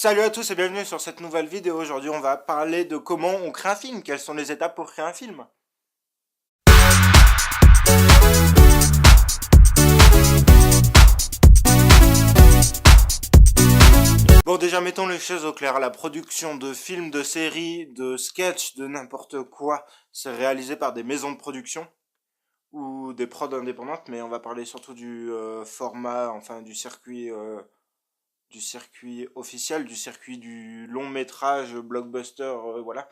Salut à tous et bienvenue sur cette nouvelle vidéo. Aujourd'hui on va parler de comment on crée un film, quelles sont les étapes pour créer un film. Bon, déjà mettons les choses au clair, la production de films, de séries, de sketchs, de n'importe quoi, c'est réalisé par des maisons de production ou des prods indépendantes, mais on va parler surtout du format, enfin du circuit officiel, du circuit du long métrage, blockbuster, voilà.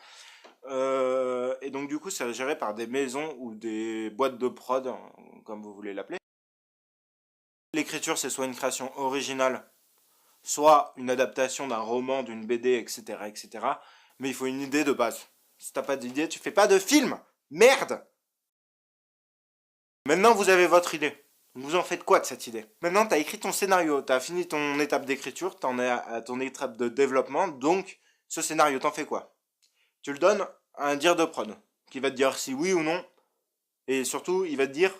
Et donc du coup c'est géré par des maisons ou des boîtes de prod, comme vous voulez l'appeler. L'écriture c'est soit une création originale, soit une adaptation d'un roman, d'une BD, etc., etc. Mais il faut une idée de base. Si t'as pas d'idée, tu fais pas de film. Merde. Maintenant vous avez votre idée. Vous en faites quoi de cette idée? Maintenant, tu as écrit ton scénario, tu as fini ton étape d'écriture, tu en es à ton étape de développement, donc ce scénario, t'en fais quoi? Tu le donnes à un dire de prod, qui va te dire si oui ou non, et surtout, il va te dire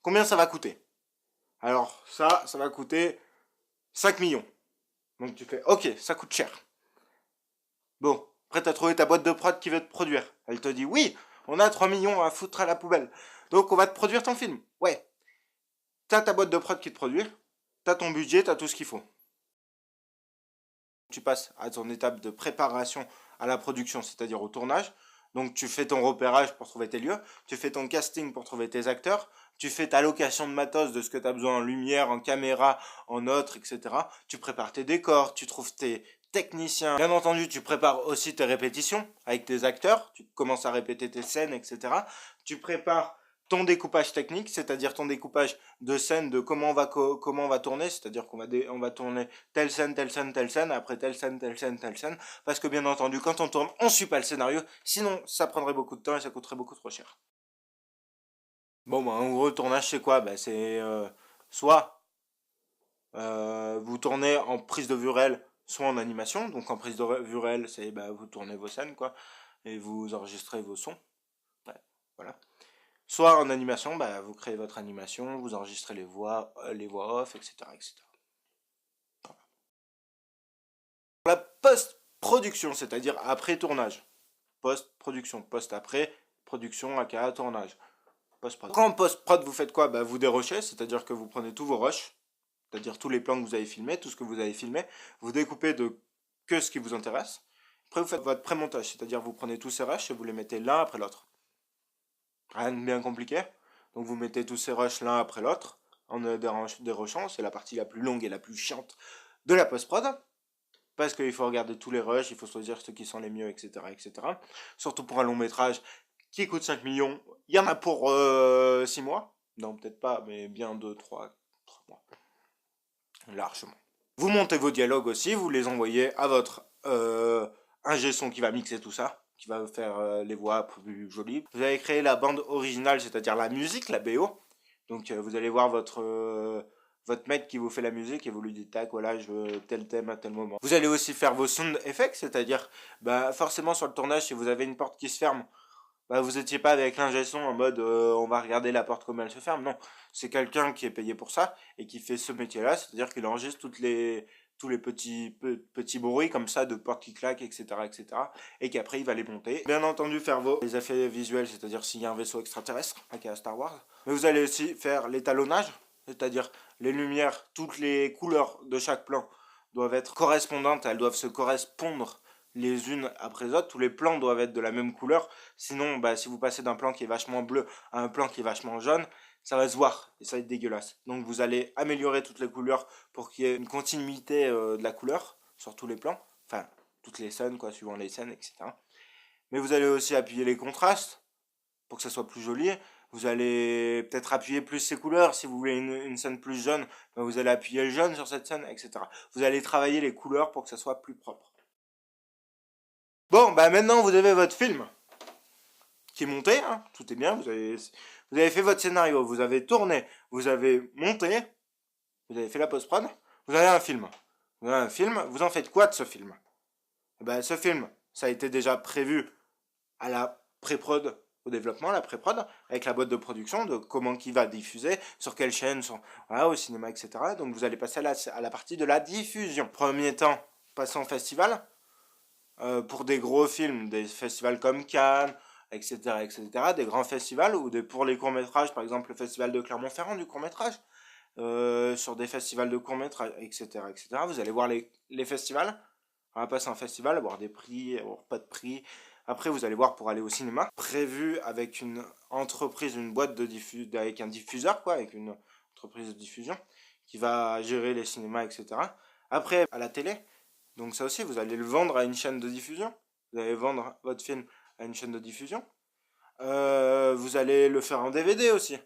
combien ça va coûter. Alors, ça va coûter 5 millions. Donc tu fais, ok, ça coûte cher. Bon, après tu as trouvé ta boîte de prod qui veut te produire. Elle te dit, oui, on a 3 millions à foutre à la poubelle. Donc on va te produire ton film. Ouais. T'as ta boîte de prod qui te produit, t'as ton budget, t'as tout ce qu'il faut. Tu passes à ton étape de préparation à la production, c'est-à-dire au tournage. Donc tu fais ton repérage pour trouver tes lieux, tu fais ton casting pour trouver tes acteurs, tu fais ta location de matos de ce que tu as besoin en lumière, en caméra, en autres, etc. Tu prépares tes décors, tu trouves tes techniciens. Bien entendu, tu prépares aussi tes répétitions avec tes acteurs, tu commences à répéter tes scènes, etc. Tu prépares ton découpage technique, c'est-à-dire ton découpage de scènes, de comment on va tourner, c'est-à-dire on va tourner telle scène, telle scène, telle scène, après telle scène, telle scène, telle scène, parce que bien entendu, quand on tourne, on suit pas le scénario, sinon ça prendrait beaucoup de temps et ça coûterait beaucoup trop cher. Bon, bah, en gros, le tournage, c'est quoi? Bah, c'est soit vous tournez en prise de vue réelle, soit en animation. Donc en prise de vue réelle, c'est bah, vous tournez vos scènes, quoi, et vous enregistrez vos sons. Ouais, voilà. Soit en animation, bah, vous créez votre animation, vous enregistrez les voix off, etc., etc. Voilà. La post-production, c'est-à-dire après tournage. Post-production, post-après, production aka tournage. Post-prod. Quand en post-prod, vous faites quoi? Bah, vous dérochez, c'est-à-dire que vous prenez tous vos rushs, c'est-à-dire tous les plans que vous avez filmés, tout ce que vous avez filmé, vous découpez de que ce qui vous intéresse. Après, vous faites votre pré-montage, c'est-à-dire vous prenez tous ces rushs et vous les mettez l'un après l'autre. Rien de bien compliqué. Donc vous mettez tous ces rushs l'un après l'autre en dérochant. C'est la partie la plus longue et la plus chiante de la post-prod. Parce qu'il faut regarder tous les rushs, il faut choisir ceux qui sont les mieux, etc., etc. Surtout pour un long métrage qui coûte 5 millions. Il y en a pour 6 mois. Non, peut-être pas, mais bien 2, 3 mois. Largement. Vous montez vos dialogues aussi, vous les envoyez à votre ingé son qui va mixer tout ça, qui va faire les voix plus jolies. Vous allez créer la bande originale, c'est-à-dire la musique, la BO. Donc vous allez voir votre mec qui vous fait la musique et vous lui dites tac, voilà, je veux tel thème à tel moment. Vous allez aussi faire vos sound effects, c'est-à-dire bah, forcément sur le tournage, si vous avez une porte qui se ferme, bah, vous étiez pas avec l'ingé son en mode on va regarder la porte comme elle se ferme. Non, c'est quelqu'un qui est payé pour ça et qui fait ce métier-là, c'est-à-dire qu'il enregistre tous les petits bruits comme ça de porte qui claquent, etc., etc. Et qu'après il va les monter. Bien entendu faire les effets visuels, c'est-à-dire s'il y a un vaisseau extraterrestre, aka Star Wars. Mais vous allez aussi faire l'étalonnage, c'est-à-dire les lumières, toutes les couleurs de chaque plan doivent être correspondantes, elles doivent se correspondre les unes après les autres, tous les plans doivent être de la même couleur, sinon bah, si vous passez d'un plan qui est vachement bleu à un plan qui est vachement jaune, ça va se voir et ça va être dégueulasse. Donc vous allez améliorer toutes les couleurs pour qu'il y ait une continuité de la couleur sur tous les plans, enfin toutes les scènes quoi, suivant les scènes, etc. Mais vous allez aussi appuyer les contrastes pour que ça soit plus joli. Vous allez peut-être appuyer plus ces couleurs, si vous voulez une scène plus jaune, bah, vous allez appuyer le jaune sur cette scène, etc. Vous allez travailler les couleurs pour que ça soit plus propre. Bon, bah maintenant vous avez votre film qui est monté, hein, tout est bien, vous avez fait votre scénario, vous avez tourné, vous avez monté, vous avez fait la post-prod, vous avez un film. Vous avez un film, vous en faites quoi de ce film? Ben, ce film, ça a été déjà prévu à la pré-prod, au développement, la pré-prod, avec la boîte de production, de comment qui va diffuser, sur quelle chaîne, voilà, au cinéma, etc. Donc vous allez passer à la partie de la diffusion. Premier temps, passer en festival. Pour des gros films, des festivals comme Cannes, etc., etc., des grands festivals, ou pour les courts-métrages, par exemple le festival de Clermont-Ferrand du court-métrage, sur des festivals de courts-métrages, etc., etc., vous allez voir les festivals. On va passer en festival, avoir des prix, avoir pas de prix. Après, vous allez voir pour aller au cinéma, prévu avec une entreprise, une boîte avec un diffuseur, quoi, avec une entreprise de diffusion qui va gérer les cinémas, etc. Après, à la télé, donc ça aussi, vous allez le vendre à une chaîne de diffusion. Vous allez vendre votre film à une chaîne de diffusion. Vous allez le faire en DVD aussi.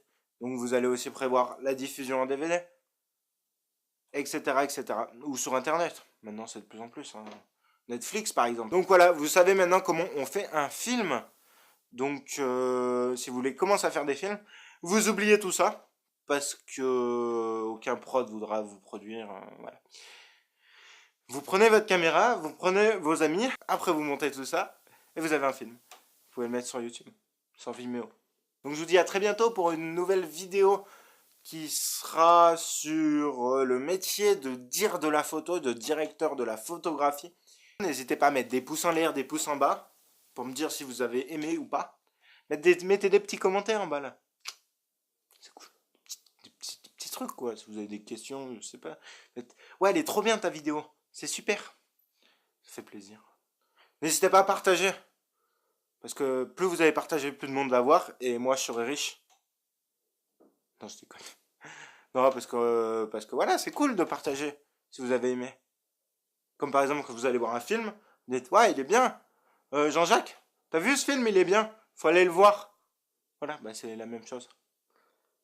Donc vous allez aussi prévoir la diffusion en DVD, etc., etc. Ou sur Internet. Maintenant, c'est de plus en plus, hein. Netflix, par exemple. Donc voilà, vous savez maintenant comment on fait un film. Donc, si vous voulez commencer à faire des films, vous oubliez tout ça. Parce que aucun prod voudra vous produire. Voilà. Vous prenez votre caméra, vous prenez vos amis, après vous montez tout ça, et vous avez un film. Vous pouvez le mettre sur YouTube, sur Vimeo. Donc je vous dis à très bientôt pour une nouvelle vidéo qui sera sur le métier de dire de la photo, de directeur de la photographie. N'hésitez pas à mettre des pouces en l'air, des pouces en bas, pour me dire si vous avez aimé ou pas. Mettez des petits commentaires en bas là. C'est cool. Des petits trucs quoi, si vous avez des questions, je sais pas. Ouais, elle est trop bien ta vidéo. C'est super. Ça fait plaisir. N'hésitez pas à partager. Parce que plus vous allez partager, plus de monde va voir. Et moi, je serai riche. Non, je déconne. Non, parce que voilà, c'est cool de partager. Si vous avez aimé. Comme par exemple, quand vous allez voir un film, vous dites, ouais, il est bien. Jean-Jacques, t'as vu ce film, il est bien. Faut aller le voir. Voilà, bah c'est la même chose.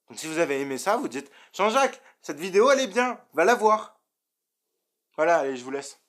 Donc si vous avez aimé ça, vous dites, Jean-Jacques, cette vidéo, elle est bien. Va la voir. Voilà, allez, je vous laisse.